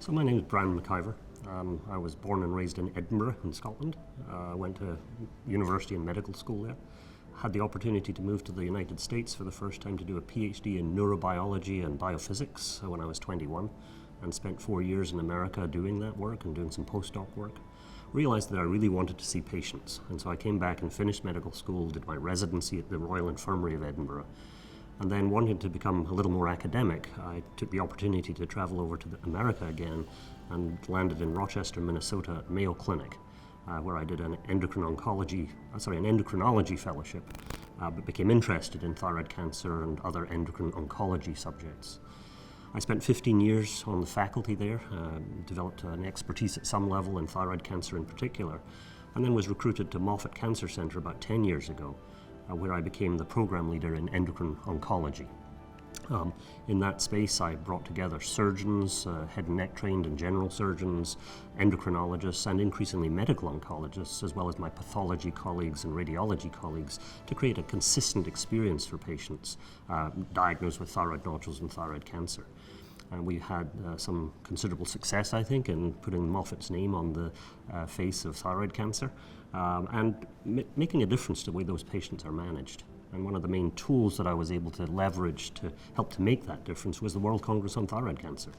So my name is Bryan McIver. I was born and raised in Edinburgh in Scotland. Went to university and medical school there. Had the opportunity to move to the United States for the first time to do a PhD in neurobiology and biophysics when I was 21, and spent 4 years in America doing that work and doing some postdoc work. Realized that I really wanted to see patients, and so I came back and finished medical school, did my residency at the Royal Infirmary of Edinburgh, and then wanting to become a little more academic, I took the opportunity to travel over to America again and landed in Rochester, Minnesota at Mayo Clinic, where I did an endocrinology fellowship, but became interested in thyroid cancer and other endocrine oncology subjects. I spent 15 years on the faculty there, developed an expertise at some level in thyroid cancer in particular, and then was recruited to Moffitt Cancer Center about 10 years ago, where I became the program leader in endocrine oncology. In that space, I brought together surgeons, head and neck trained and general surgeons, endocrinologists, and increasingly medical oncologists, as well as my pathology colleagues and radiology colleagues, to create a consistent experience for patients diagnosed with thyroid nodules and thyroid cancer. And we had some considerable success, I think, in putting Moffitt's name on the face of thyroid cancer and making a difference to the way those patients are managed. And one of the main tools that I was able to leverage to help to make that difference was the World Congress on Thyroid Cancer,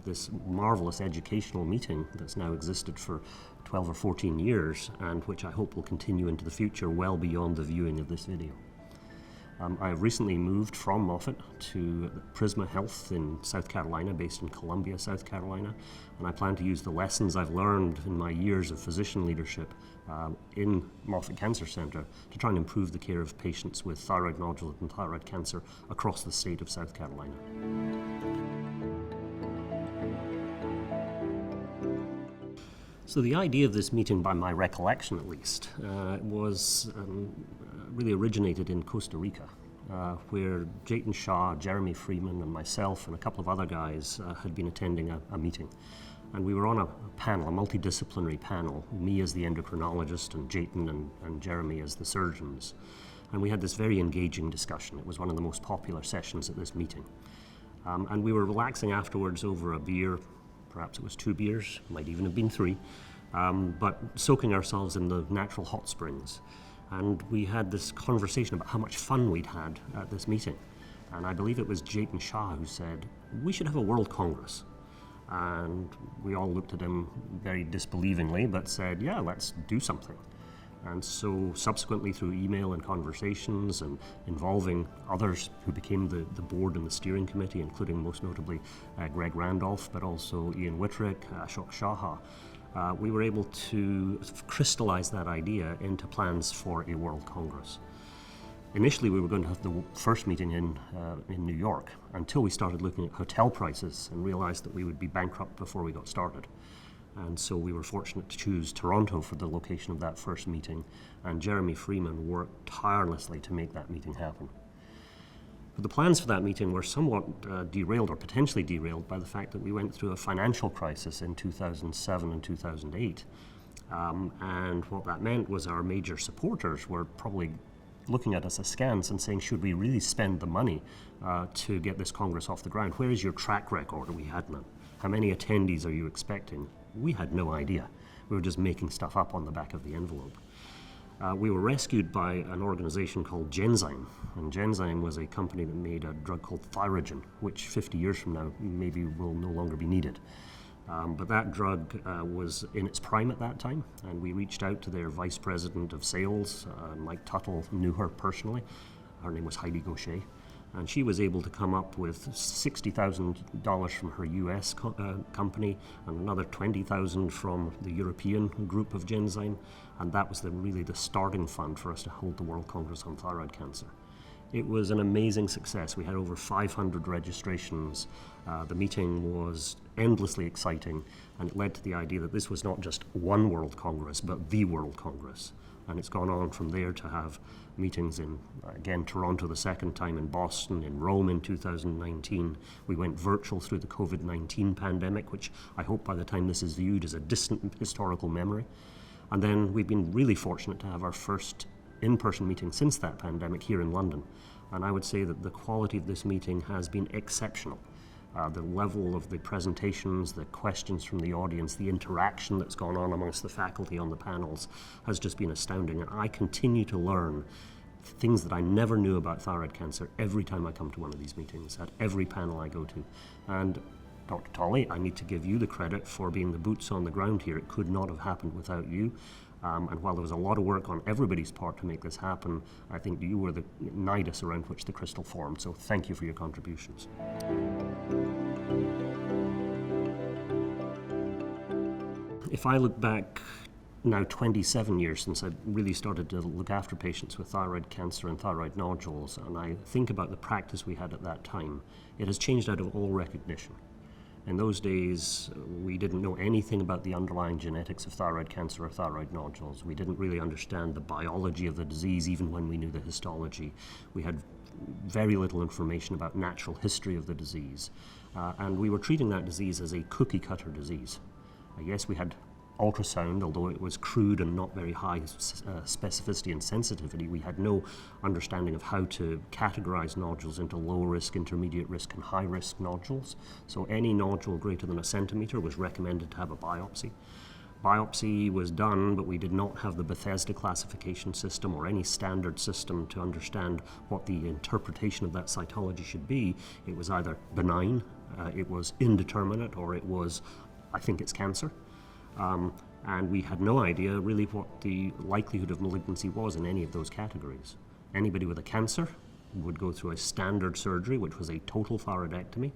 this marvelous educational meeting that's now existed for 12 or 14 years and which I hope will continue into the future well beyond the viewing of this video. I've recently moved from Moffitt to Prisma Health in South Carolina, based in Columbia, South Carolina, and I plan to use the lessons I've learned in my years of physician leadership in Moffitt Cancer Center to try and improve the care of patients with thyroid nodules and thyroid cancer across the state of South Carolina. So the idea of this meeting, by my recollection at least, was really originated in Costa Rica, where Jayton Shah, Jeremy Freeman, and myself and a couple of other guys had been attending a meeting. And we were on a panel, a multidisciplinary panel, me as the endocrinologist and Jayton and Jeremy as the surgeons. And we had this very engaging discussion. It was one of the most popular sessions at this meeting. And we were relaxing afterwards over a beer. Perhaps it was 2 beers, might even have been 3, but soaking ourselves in the natural hot springs. And we had this conversation about how much fun we'd had at this meeting. And I believe it was Jayton Shah who said, we should have a World Congress. And we all looked at him very disbelievingly, but said, yeah, let's do something. And so subsequently through email and conversations and involving others who became the board and the steering committee, including most notably Greg Randolph, but also Ian Whitterick, Ashok Shaha, we were able to crystallize that idea into plans for a World Congress. Initially, we were going to have the first meeting in New York until we started looking at hotel prices and realized that we would be bankrupt before we got started. And so we were fortunate to choose Toronto for the location of that first meeting, and Jeremy Freeman worked tirelessly to make that meeting happen. But the plans for that meeting were somewhat derailed, or potentially derailed, by the fact that we went through a financial crisis in 2007 and 2008. And what that meant was our major supporters were probably looking at us askance and saying, should we really spend the money to get this Congress off the ground? Where is your track record? We had none. How many attendees are you expecting? We had no idea. We were just making stuff up on the back of the envelope. We were rescued by an organization called Genzyme, and Genzyme was a company that made a drug called Thyrogen, which 50 years from now maybe will no longer be needed. But that drug was in its prime at that time, and we reached out to their vice president of sales. Mike Tuttle knew her personally. Her name was Heidi Gaucher. And she was able to come up with $60,000 from her US company and another $20,000 from the European group of Genzyme. And that was really the starting fund for us to hold the World Congress on Thyroid Cancer. It was an amazing success. We had over 500 registrations. The meeting was endlessly exciting, and it led to the idea that this was not just one World Congress, but the World Congress. And it's gone on from there to have meetings in, again, Toronto the second time, in Boston, in Rome in 2019. We went virtual through the COVID-19 pandemic, which I hope by the time this is viewed is a distant historical memory. And then we've been really fortunate to have our first in-person meeting since that pandemic here in London. And I would say that the quality of this meeting has been exceptional. The level of the presentations, the questions from the audience, the interaction that's gone on amongst the faculty on the panels has just been astounding. And I continue to learn things that I never knew about thyroid cancer every time I come to one of these meetings, at every panel I go to. And Dr. Tolley, I need to give you the credit for being the boots on the ground here. It could not have happened without you. And while there was a lot of work on everybody's part to make this happen, I think you were the nidus around which the crystal formed. So thank you for your contributions. If I look back now 27 years since I really started to look after patients with thyroid cancer and thyroid nodules, and I think about the practice we had at that time, it has changed out of all recognition. In those days, we didn't know anything about the underlying genetics of thyroid cancer or thyroid nodules. We didn't really understand the biology of the disease, even when we knew the histology. We had very little information about natural history of the disease. And we were treating that disease as a cookie-cutter disease. Yes, we had ultrasound, although it was crude and not very high specificity and sensitivity. We had no understanding of how to categorize nodules into low risk, intermediate risk, and high risk nodules. So any nodule greater than 1 centimeter was recommended to have a biopsy. Biopsy was done, but we did not have the Bethesda classification system or any standard system to understand what the interpretation of that cytology should be. It was either benign, it was indeterminate, or it was, I think it's cancer. And we had no idea really what the likelihood of malignancy was in any of those categories. Anybody with a cancer would go through a standard surgery, which was a total thyroidectomy.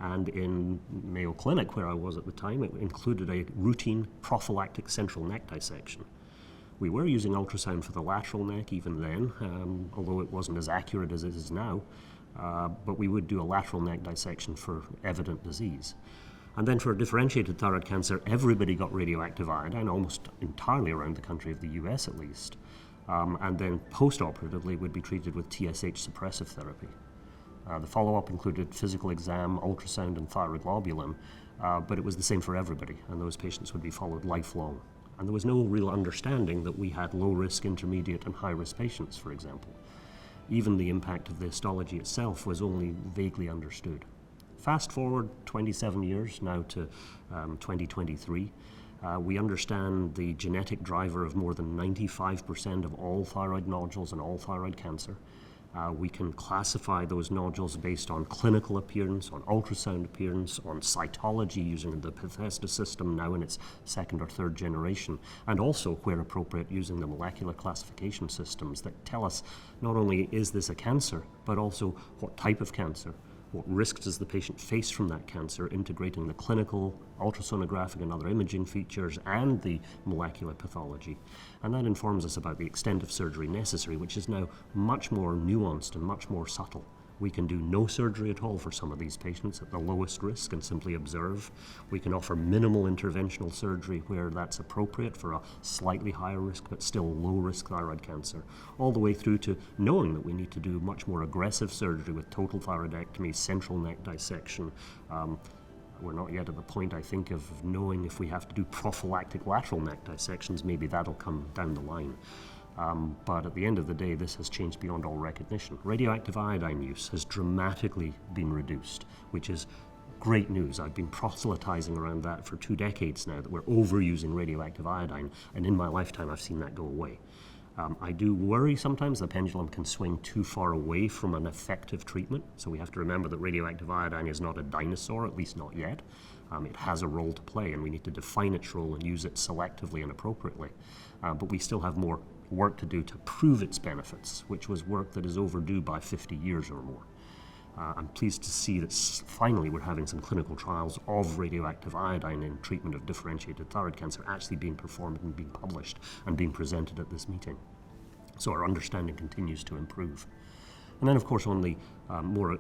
And in Mayo Clinic, where I was at the time, it included a routine prophylactic central neck dissection. We were using ultrasound for the lateral neck even then, although it wasn't as accurate as it is now. But we would do a lateral neck dissection for evident disease. And then for differentiated thyroid cancer, everybody got radioactive iodine, almost entirely around the country, of the US at least. And then post-operatively would be treated with TSH suppressive therapy. The follow-up included physical exam, ultrasound, and thyroid globulin, but it was the same for everybody, and those patients would be followed lifelong. And there was no real understanding that we had low-risk, intermediate, and high-risk patients, for example. Even the impact of the histology itself was only vaguely understood. Fast forward 27 years now to 2023. We understand the genetic driver of more than 95% of all thyroid nodules and all thyroid cancer. We can classify those nodules based on clinical appearance, on ultrasound appearance, on cytology using the Bethesda system now in its 2nd or 3rd generation, and also, where appropriate, using the molecular classification systems that tell us not only is this a cancer, but also what type of cancer. What risk does the patient face from that cancer, integrating the clinical, ultrasonographic and other imaging features and the molecular pathology. And that informs us about the extent of surgery necessary, which is now much more nuanced and much more subtle. We can do no surgery at all for some of these patients at the lowest risk and simply observe. We can offer minimal interventional surgery where that's appropriate for a slightly higher risk but still low risk thyroid cancer, all the way through to knowing that we need to do much more aggressive surgery with total thyroidectomy, central neck dissection. We're not yet at the point, I think, of knowing if we have to do prophylactic lateral neck dissections. Maybe that'll come down the line. But at the end of the day, this has changed beyond all recognition. Radioactive iodine use has dramatically been reduced, which is great news. I've been proselytizing around that for 2 decades now, that we're overusing radioactive iodine, and in my lifetime I've seen that go away. I do worry sometimes the pendulum can swing too far away from an effective treatment, so we have to remember that radioactive iodine is not a dinosaur, at least not yet. It has a role to play, and we need to define its role and use it selectively and appropriately. But we still have more work to do to prove its benefits, which was work that is overdue by 50 years or more. I'm pleased to see that finally we're having some clinical trials of radioactive iodine in treatment of differentiated thyroid cancer actually being performed and being published and being presented at this meeting. So our understanding continues to improve. And then, of course, on the more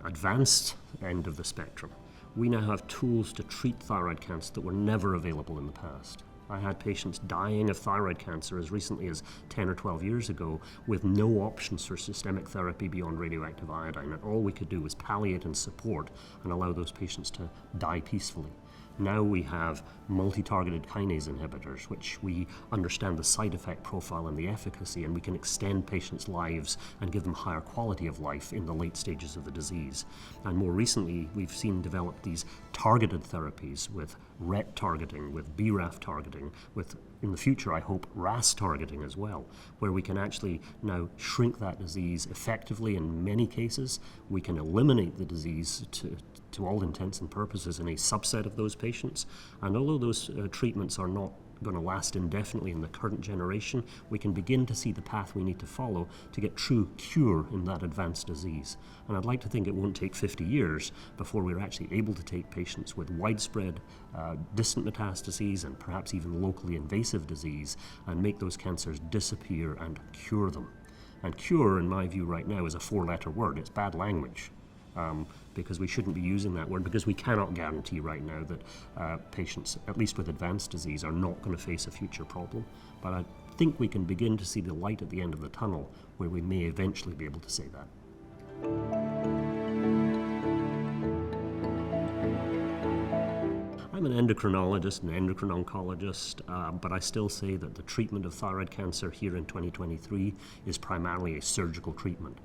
advanced end of the spectrum, we now have tools to treat thyroid cancer that were never available in the past. I had patients dying of thyroid cancer as recently as 10 or 12 years ago with no options for systemic therapy beyond radioactive iodine, and all we could do was palliate and support and allow those patients to die peacefully. Now we have multi-targeted kinase inhibitors, which we understand the side effect profile and the efficacy, and we can extend patients' lives and give them higher quality of life in the late stages of the disease. And more recently, we've seen develop these targeted therapies with RET targeting, with BRAF targeting, with, in the future, I hope, RAS targeting as well, where we can actually now shrink that disease effectively in many cases. We can eliminate the disease to all intents and purposes in a subset of those patients. And although those treatments are not going to last indefinitely in the current generation, we can begin to see the path we need to follow to get true cure in that advanced disease. And I'd like to think it won't take 50 years before we're actually able to take patients with widespread distant metastases and perhaps even locally invasive disease and make those cancers disappear and cure them. And cure, in my view right now, is a 4-letter word. It's bad language. Because we shouldn't be using that word, because we cannot guarantee right now that patients, at least with advanced disease, are not going to face a future problem. But I think we can begin to see the light at the end of the tunnel where we may eventually be able to say that. I'm an endocrinologist, an endocrine oncologist, but I still say that the treatment of thyroid cancer here in 2023 is primarily a surgical treatment.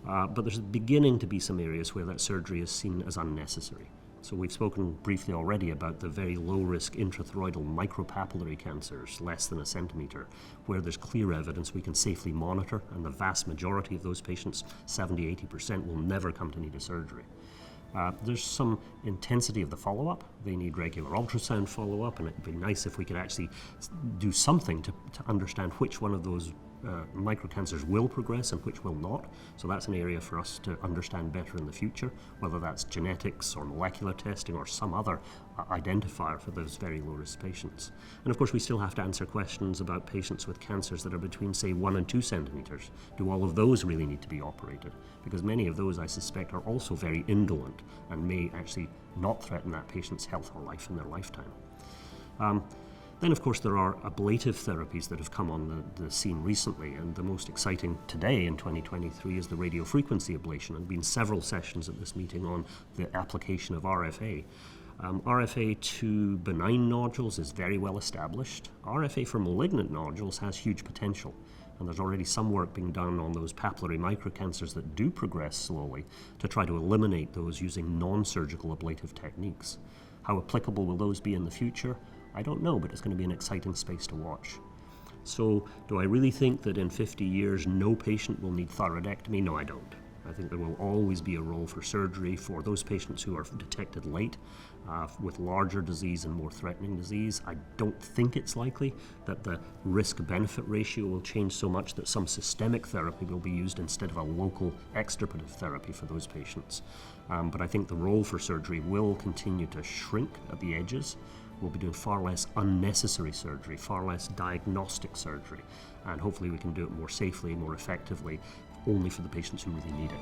But there's beginning to be some areas where that surgery is seen as unnecessary. So we've spoken briefly already about the very low-risk intrathyroidal micropapillary cancers, less than a centimeter, where there's clear evidence we can safely monitor, and the vast majority of those patients, 70-80%, will never come to need a surgery. There's some intensity of the follow-up. They need regular ultrasound follow-up, and it'd be nice if we could actually do something to understand which one of those microcancers will progress and which will not. So that's an area for us to understand better in the future, whether that's genetics or molecular testing or some other identifier for those very low-risk patients. And of course, we still have to answer questions about patients with cancers that are between, say, 1 and 2 centimeters. Do all of those really need to be operated? Because many of those, I suspect, are also very indolent and may actually not threaten that patient's health or life in their lifetime. Then, of course, there are ablative therapies that have come on the scene recently, and the most exciting today in 2023 is the radiofrequency ablation. There have been several sessions at this meeting on the application of RFA. RFA to benign nodules is very well established. RFA for malignant nodules has huge potential, and there's already some work being done on those papillary microcancers that do progress slowly to try to eliminate those using non-surgical ablative techniques. How applicable will those be in the future? I don't know, but it's going to be an exciting space to watch. So, do I really think that in 50 years no patient will need thyroidectomy? No, I don't. I think there will always be a role for surgery for those patients who are detected late with larger disease and more threatening disease. I don't think it's likely that the risk-benefit ratio will change so much that some systemic therapy will be used instead of a local extirpative therapy for those patients. But I think the role for surgery will continue to shrink at the edges. We'll be doing far less unnecessary surgery, far less diagnostic surgery, and hopefully we can do it more safely, more effectively, only for the patients who really need it.